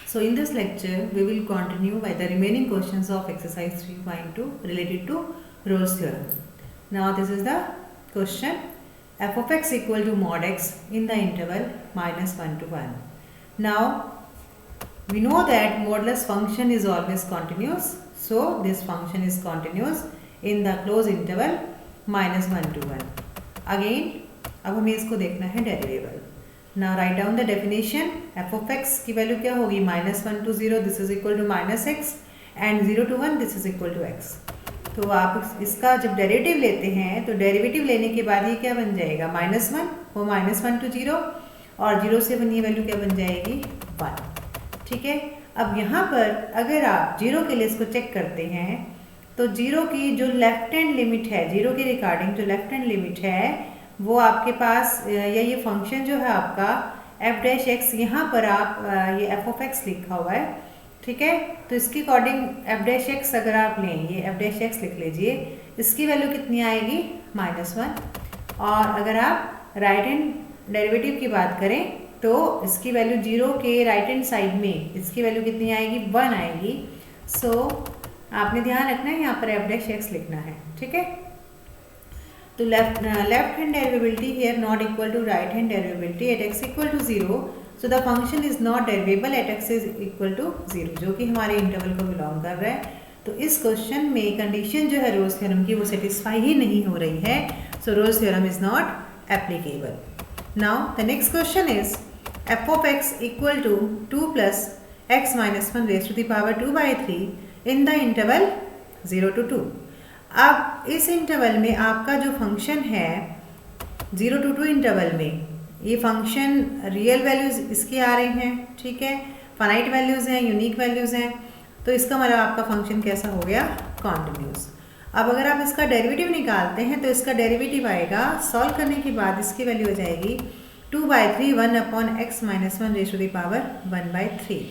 So in this lecture, we will continue by the remaining questions of exercise 3.2 related to Rolle's theorem. Now this is the question: f of x equal to mod x in the interval minus 1 to 1. Now we know that modulus function is always continuous. So this function is continuous in the closed interval minus 1 to 1. Again, अब हमें इसको देखना है derivable. Now write down the definition. f of x की value क्या होगी? -1 to 0 this is equal to -x and 0 to 1 this is equal to x. तो आप इसका जब डेरिवेटिव लेते हैं तो डेरिवेटिव लेने के बाद ये क्या बन जाएगा? -1 वो -1 to 0 और 0 से 1 ये वैल्यू क्या बन जाएगी? 1. ठीक है. अब यहाँ पर अगर आप 0 के लिए इसको चेक करते हैं तो 0 की जो लेफ्ट हैंड लिमिट है, 0 के रिगार्डिंग जो लेफ्ट हैंड लिमिट है वो आपके पास या ये फंक्शन जो है आपका f डैश एक्स, यहाँ पर आप ये f ऑफ x लिखा हुआ है. ठीक है. तो इसके अकॉर्डिंग f डैश एक्स अगर आप लें, ये f डैश एक्स लिख लीजिए, इसकी वैल्यू कितनी आएगी? -1. और अगर आप राइट हैंड डेरिवेटिव की बात करें तो इसकी वैल्यू 0 के राइट हैंड साइड में इसकी वैल्यू कितनी आएगी? 1 आएगी. सो आपने ध्यान रखना है, यहाँ पर f डैश एक्स लिखना है. ठीक है. तो left hand derivability here not equal to right hand derivability at x equal to 0. So the function is not derivable at x is equal to 0, जो कि हमारे इंटरवल को बिलोंग कर रहा है. तो इस क्वेश्चन में कंडीशन जो है रोल्स थ्योरम की वो सेटिस्फाई ही नहीं हो रही है. So Rolle's theorem is not applicable. Now the next question is f of x equal to 2 plus x minus 1 raised to the power 2/3 in the interval 0 to 2. अब इस इंटरवल में आपका जो फंक्शन है 0 to 2 इंटरवल में, ये function real values इसके आ रहे हैं. ठीक है. फाइनाइट वैल्यूज़ हैं, यूनिक वैल्यूज़ हैं. तो इसका मतलब आपका फंक्शन कैसा हो गया? कॉन्टिन्यूस. अब अगर आप इसका डेरिवेटिव निकालते हैं तो इसका डेरिवेटिव आएगा, सॉल्व करने के बाद इसकी वैल्यू हो जाएगी 2/3 1/x minus 1 raised to the power 1/3.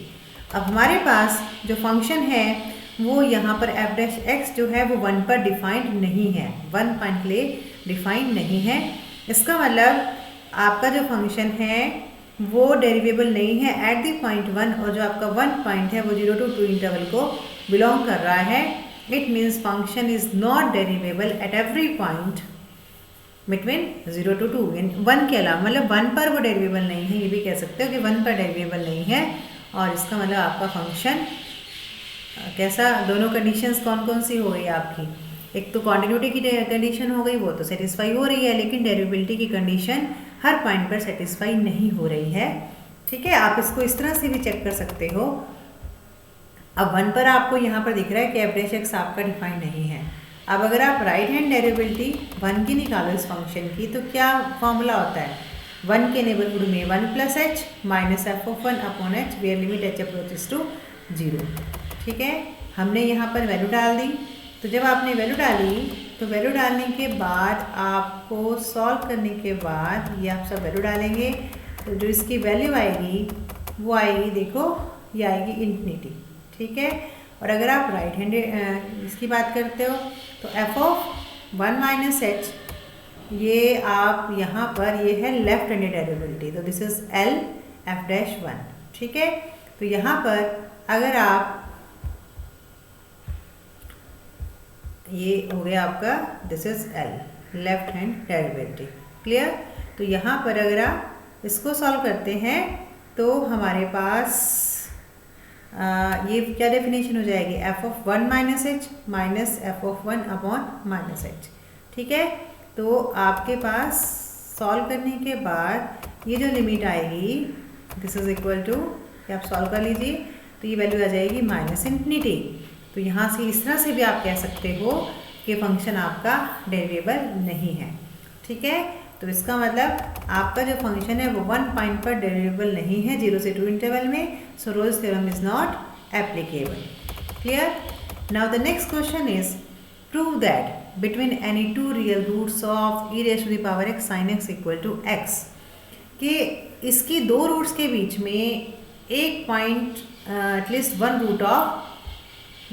अब हमारे पास जो फंक्शन है वो यहाँ पर f डैश एक्स जो है वो 1 पर डिफाइंड नहीं है, 1 पॉइंट के लिए डिफाइंड नहीं है. इसका मतलब आपका जो फंक्शन है वो डेरिवेबल नहीं है एट द पॉइंट 1, और जो आपका 1 पॉइंट है वो 0 to 2 इंटरवल को बिलोंग कर रहा है. It means function is not derivable at every point between 0 to 2. 1 के अलावा, मतलब 1 पर वो डेरिवेबल नहीं है, ये भी कह सकते हो कि 1 पर डेरिवेबल नहीं है. और इसका मतलब आपका फंक्शन कैसा, दोनों कंडीशंस कौन कौन सी हो गई आपकी? एक तो कॉन्टिन्यूटी की कंडीशन हो गई, वो तो सेटिस्फाई हो रही है, लेकिन डेरिवेबिलिटी की कंडीशन हर पॉइंट पर सेटिस्फाई नहीं हो रही है. ठीक है. आप इसको इस तरह से भी चेक कर सकते हो. अब 1 पर आपको यहाँ पर दिख रहा है कि f डैश एक्स आपका डिफाइन नहीं है. अब अगर आप राइट हैंड डेरिवेबिलिटी 1 की निकालो इस फंक्शन की, तो क्या फॉर्मूला होता है? 1 के नेबरहुड में 1 + h minus f of 1 upon h where limit h approaches to 0. ठीक है. हमने यहाँ पर वैल्यू डाल दी. तो जब आपने वैल्यू डाली तो वैल्यू डालने के बाद आपको सॉल्व करने के बाद ये आप सब वैल्यू डालेंगे तो जो इसकी वैल्यू आएगी वो आएगी, देखो ये आएगी इन्फिनिटी. ठीक है. और अगर आप राइट हैंड इसकी बात करते हो तो f of 1 minus h, ये आप यहाँ पर ये है लेफ्ट हैंडेड डेरिवेबिलिटी, तो this is L f dash 1. ठीक है. तो यहाँ पर अगर आप, ये हो गया आपका, this is L left hand derivability. Clear. तो यहाँ पर अगर आप इसको सॉल्व करते हैं तो हमारे पास ये क्या डेफिनेशन हो जाएगी? f of 1 minus h minus f of 1 upon minus h. ठीक है. तो आपके पास सॉल्व करने के बाद ये जो लिमिट आएगी दिस इज इक्वल टू, आप सॉल्व कर लीजिए तो ये वैल्यू आ जाएगी -∞. तो यहाँ से इस तरह से भी आप कह सकते हो कि फंक्शन आपका डेरिवेबल नहीं है. ठीक है. तो इसका मतलब आपका जो फंक्शन है वो 1 पॉइंट पर डेरिवेबल नहीं है 0 से 2 इंटरवल में. So Rolle's theorem is not applicable. Clear. Now the next question is prove that between any two real roots of e raised to the power x sin x equal to x, कि इसकी दो roots के बीच में एक point at least 1 root of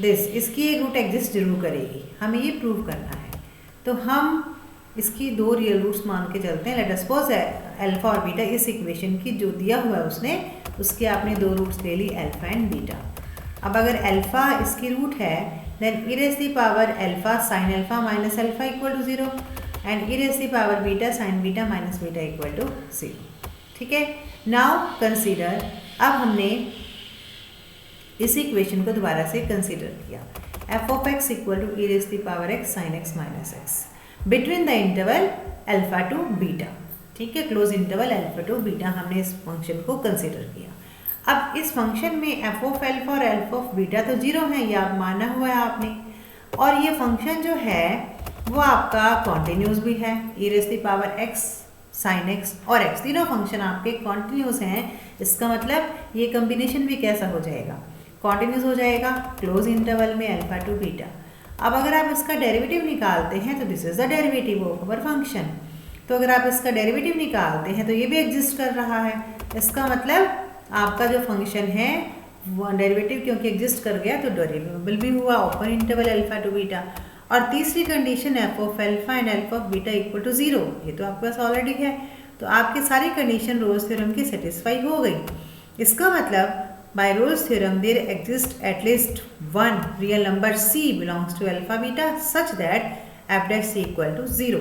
this, इसकी एक root exist जरूर करेगी. हमें ये प्रूव करना है. तो हम इसकी दो रियल रूट्स मान के चलते हैं. लेट अस सपोज अल्फा और बीटा इस इक्वेशन की जो दिया हुआ है उसने उसके आपने दो रूट्स ले ली अल्फ़ा एंड बीटा। अब अगर अल्फ़ा इसकी रूट है then e raise the power alpha sine alpha minus alpha equal to 0 and e raise the power beta sine beta minus beta equal to 0। ठीक है, नाउ कंसीडर, अब हमने इस equation को दोबारा से कंसीडर किया, f of x equal to e raise the power x sine x minus x between the interval alpha to beta. ठीक है, close interval alpha to beta हमने इस फंक्शन को कंसीडर किया। अब इस फंक्शन में एफ ऑफ अल्फ़ा और अल्फ़ा ऑफ बीटा तो 0 है, ये आप माना हुआ है आपने, और ये फंक्शन जो है वो आपका कॉन्टिन्यूस भी है, ई raise the power x sine x और एक्स तीनों फंक्शन आपके कॉन्टिन्यूस हैं। इसका मतलब ये कम्बिनेशन भी कैसा हो जाएगा, कॉन्टिन्यूस हो जाएगा क्लोज इंटरवल में अल्फ़ा टू बीटा। अब अगर आप इसका डेरिवेटिव निकालते हैं तो this is the derivative of our function, तो अगर आप इसका डेरिवेटिव निकालते हैं तो ये भी एग्जिस्ट कर रहा है। इसका मतलब आपका जो फंक्शन है वो डेरिवेटिव क्योंकि एग्जिस्ट कर गया तो डेरिवेबल भी हुआ open interval alpha to beta. और तीसरी condition f of alpha and alpha of beta equal to 0, ये तो आपके पास ऑलरेडी है, तो आपकी सारी कंडीशन रोल्स थ्योरम की सेटिस्फाई हो गई। इसका मतलब by Rolle's theorem there exists at least one real number c belongs to alpha beta such that f dash c equal to 0।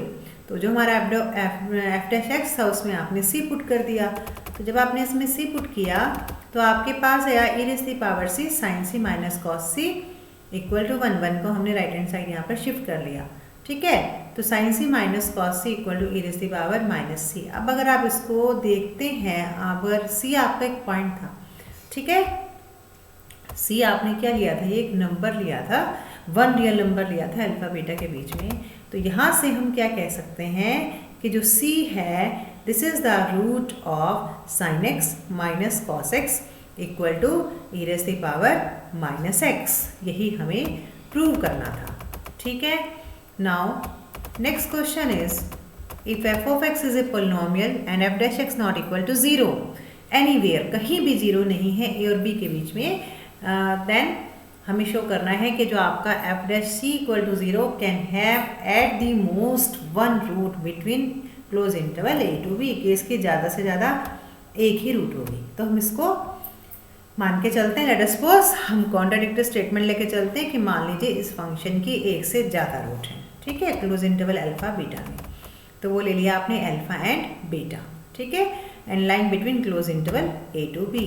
तो जो हमारा f dash x था उसमें आपने c पुट कर दिया, तो जब आपने इसमें c पुट किया तो आपके पास आया e raise the power c sin c minus cos c equal to 1 1 को हमने राइट हैंड साइड यहाँ पर शिफ्ट कर लिया। ठीक है, तो sin c minus cos c equal to e raise the power minus c। अब अगर आप इसको देखते हैं, अगर c आपका एक पॉइंट था, ठीक है, सी आपने क्या लिया था, ये एक नंबर लिया था, वन रियल नंबर लिया था अल्फ़ा बीटा के बीच में, तो यहाँ से हम क्या कह सकते हैं कि जो सी है this is the root of sine x minus cos x equal to e raise the power minus x, यही हमें प्रूव करना था। ठीक है, now next question is if f of x is a polynomial and f dash x not equal to 0 anywhere, कहीं भी 0 नहीं है ए और बी के बीच में, देन हमें शो करना है कि जो आपका f dash c equal to 0 can have at the most one root between close interval a to b, कि इसकी ज़्यादा से ज़्यादा एक ही रूट होगी। तो हम इसको मान के चलते हैं, लेट अस सपोज हम कॉन्ट्राडिक्टरी स्टेटमेंट लेके चलते हैं कि मान लीजिए इस फंक्शन की एक से ज़्यादा रूट है। ठीक है, क्लोज इंटरवल अल्फ़ा बीटा में, तो वो ले लिया आपने अल्फ़ा एंड बीटा। ठीक है, and line between close interval a to b.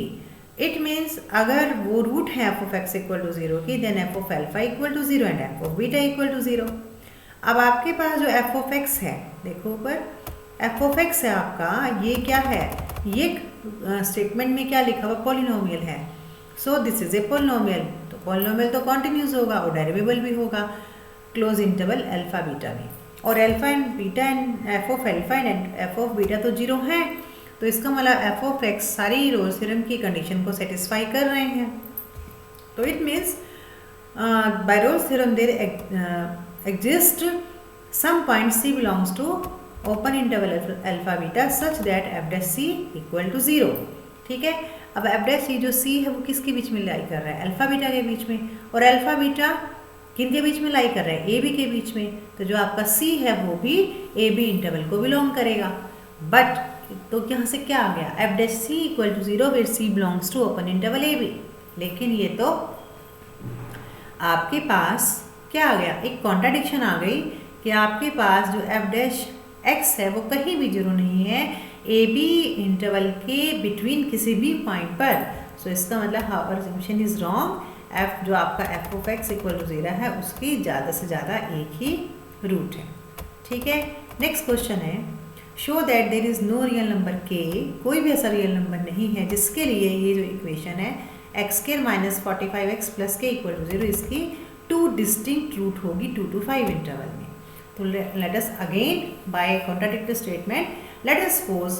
It means अगर वो रूट है f of x equal to 0 की, then f of alpha equal to 0 and f of beta equal to 0। अब आपके पास जो F of x है, देखो ऊपर एफ ऑफ एक्स है आपका, ये क्या है, ये स्टेटमेंट में क्या लिखा हुआ, पॉलिनोमियल है, so this is a polynomial, तो पॉलिनोमियल तो कॉन्टिन्यूस होगा और डेरिवेबल भी होगा क्लोज इंटरवल अल्फ़ा बीटा में, और alpha and beta and f of alpha and f of beta तो 0 है, तो इसका मतलब एफ ऑफ एक्स सारी रोल्स थ्योरम की कंडीशन को सेटिस्फाई कर रहे हैं। तो it means by Rolle's theorem there exist some point c belongs to open interval alpha beta such that f dash c equal to 0। ठीक है, अब एफ डैश सी जो सी है वो किसके बीच में लाई कर रहा है, अल्फ़ा बीटा के बीच में, और अल्फ़ा बीटा किन के बीच में लाई कर रहा है, ए बी के बीच में, तो जो आपका सी है वो भी ए बी इंटरवल को बिलोंग करेगा। बट तो यहाँ से क्या आ गया, f dash c equal to 0 where c belongs to open interval a b, लेकिन ये तो आपके पास क्या आ गया, एक कॉन्ट्राडिक्शन आ गई कि आपके पास जो एफ डैश एक्स है वो कहीं भी 0 नहीं है ए बी इंटरवल के बिटवीन किसी भी पॉइंट पर। सो इसका मतलब our assumption is wrong, f जो आपका f of x equal to 0 है उसकी ज़्यादा से ज़्यादा एक ही रूट है। ठीक है, नेक्स्ट क्वेश्चन है show that there is no real number k, कोई भी ऐसा रियल नंबर नहीं है जिसके लिए ये जो इक्वेशन है x square minus 45x plus के इक्वल टू 0 इसकी 2 डिस्टिंक्ट रूट होगी 2 to 5 इंटरवल में। तो let us again by contradictory statement, let us suppose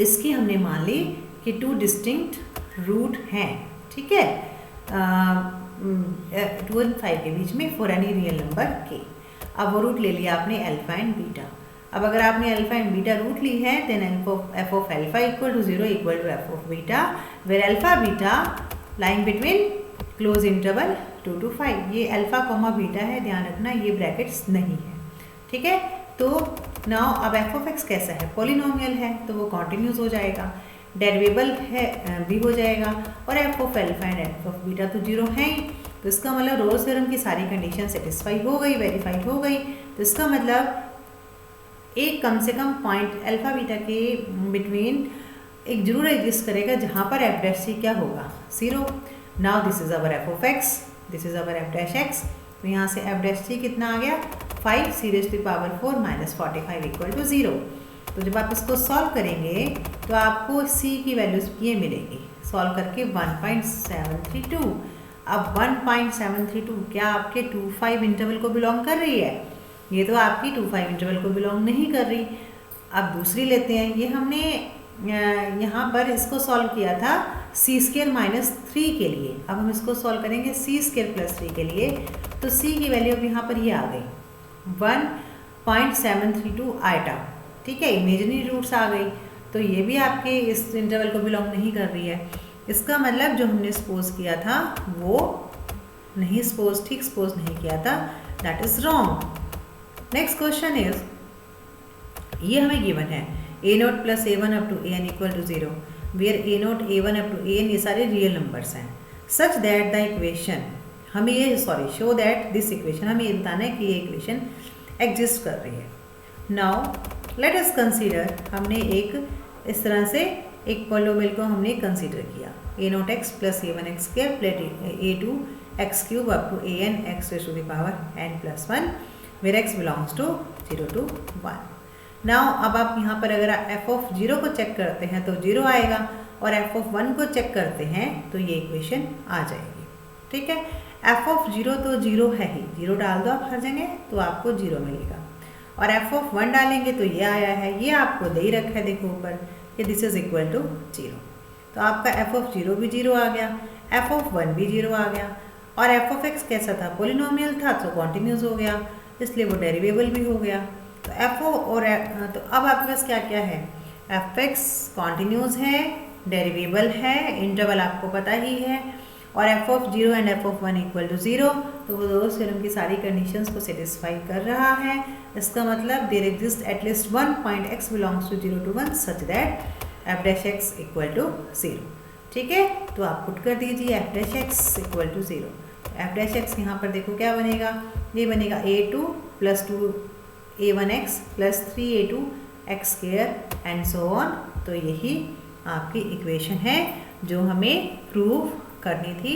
इसकी हमने मान ली कि 2 डिस्टिंक्ट रूट हैं। ठीक है, 2 और 5 के बीच में फॉर एनी रियल नंबर के। अब वो रूट ले लिया आपने अल्फ़ा एंड बीटा। अब अगर आपने अल्फ़ा एंड बीटा रूट ली है then f of alpha equal to 0 equal to f of beta where alpha beta lying between close interval 2 to 5। ये अल्फ़ा कॉमा बीटा है, ध्यान रखना ये ब्रैकेट्स नहीं है। ठीक है, तो नाउ अब एफ ऑफ एक्स कैसा है, पॉलिनोमियल है तो वो कॉन्टिन्यूस हो जाएगा। डेरिवेबल है भी हो जाएगा, और F of alpha and f of beta तो 0 है ही। तो इसका मतलब रोल्स थ्योरम की सारी कंडीशन सेटिस्फाई हो गई, वेरीफाई हो गई। तो इसका मतलब एक कम से कम पॉइंट अल्फा बीटा के बिटवीन एक जरूर एग्जिस्ट करेगा जहाँ पर एफ डैश सी क्या होगा, 0। Now this is our F of x, this is our F dash x. तो यहाँ से एफ डैश सी कितना आ गया, 5 c⁴ माइनस 45 इक्वल टू 0। तो जब आप इसको सॉल्व करेंगे तो आपको c की वैल्यूज ये मिलेगी, सॉल्व करके 1.732। अब 1.732 क्या आपके 2-5 इंटरवल को बिलोंग कर रही है? ये तो आपकी 2-5 इंटरवल को बिलोंग नहीं कर रही। अब दूसरी लेते हैं, ये हमने यहाँ पर इसको सॉल्व किया था c² -3 के लिए। अब हम इसको सॉल्व करेंगे c² + 3 के लिए। तो c की वैल्यू अब यहाँ पर ये आ गई 1.732 आइटा, ठीक है, इमेजिनरी रूट्स आ गई। तो ये भी आपके इस इंटरवल को बिलोंग नहीं कर रही है। इसका मतलब जो हमने सपोज किया था वो नहीं ठीक सपोज नहीं किया था, that is wrong. Next question is, ये हमें गिवन है a0 + a1 up to an equal to 0 where a0 a1 up to an ये सारे रियल नंबर्स हैं, सच दैट द इक्वेशन, हमें ये शो दैट दिस इक्वेशन, हमें ये बताना है कि ये इक्वेशन एग्जिस्ट कर रही है। नाउ लेट अस कंसीडर, हमने एक इस तरह से एक पॉलिनोमियल को हमने कंसीडर किया, a0x + a1x² + a2x³ up to an x⁴n+1 where x belongs to 0 to 1। Now अब आप यहाँ पर अगर f ऑफ 0 को चेक करते हैं तो 0 आएगा, और f ऑफ 1 को चेक करते हैं तो ये इक्वेशन आ जाएगी, ठीक है। f ऑफ 0 तो 0 है ही, 0 डाल दो आप हर जगह तो आपको 0 मिलेगा, और f ऑफ 1 डालेंगे तो ये आया है, ये आपको दे ही रखा है, देखो ऊपर कि दिस इज इक्वल टू 0। तो आपका f ऑफ 0 भी 0 आ गया, f ऑफ 1 भी 0 आ गया, और f ऑफ x कैसा था, पॉलिनोमियल था तो कॉन्टिन्यूस हो गया, इसलिए वो डेरिवेबल भी हो गया। तो f और तो अब आपके पास क्या क्या है, f(x) कॉन्टिन्यूस है, डेरिवेबल है, इंटरवल आपको पता ही है, और f of 0 and f of 1 equal to 0। तो वो रोल्स थ्योरम की सारी कंडीशंस को सेटिस्फाई कर रहा है। इसका मतलब there exist at least one point x belongs to 0 to 1 such that f dash x equal to 0, ठीक है। तो आप पुट कर दीजिए f dash x equal to 0। f dash x यहाँ पर देखो क्या बनेगा, ये बनेगा a2 + 2a1x + 3a2x² and so on. तो यही आपकी इक्वेशन है जो हमें प्रूव करनी थी।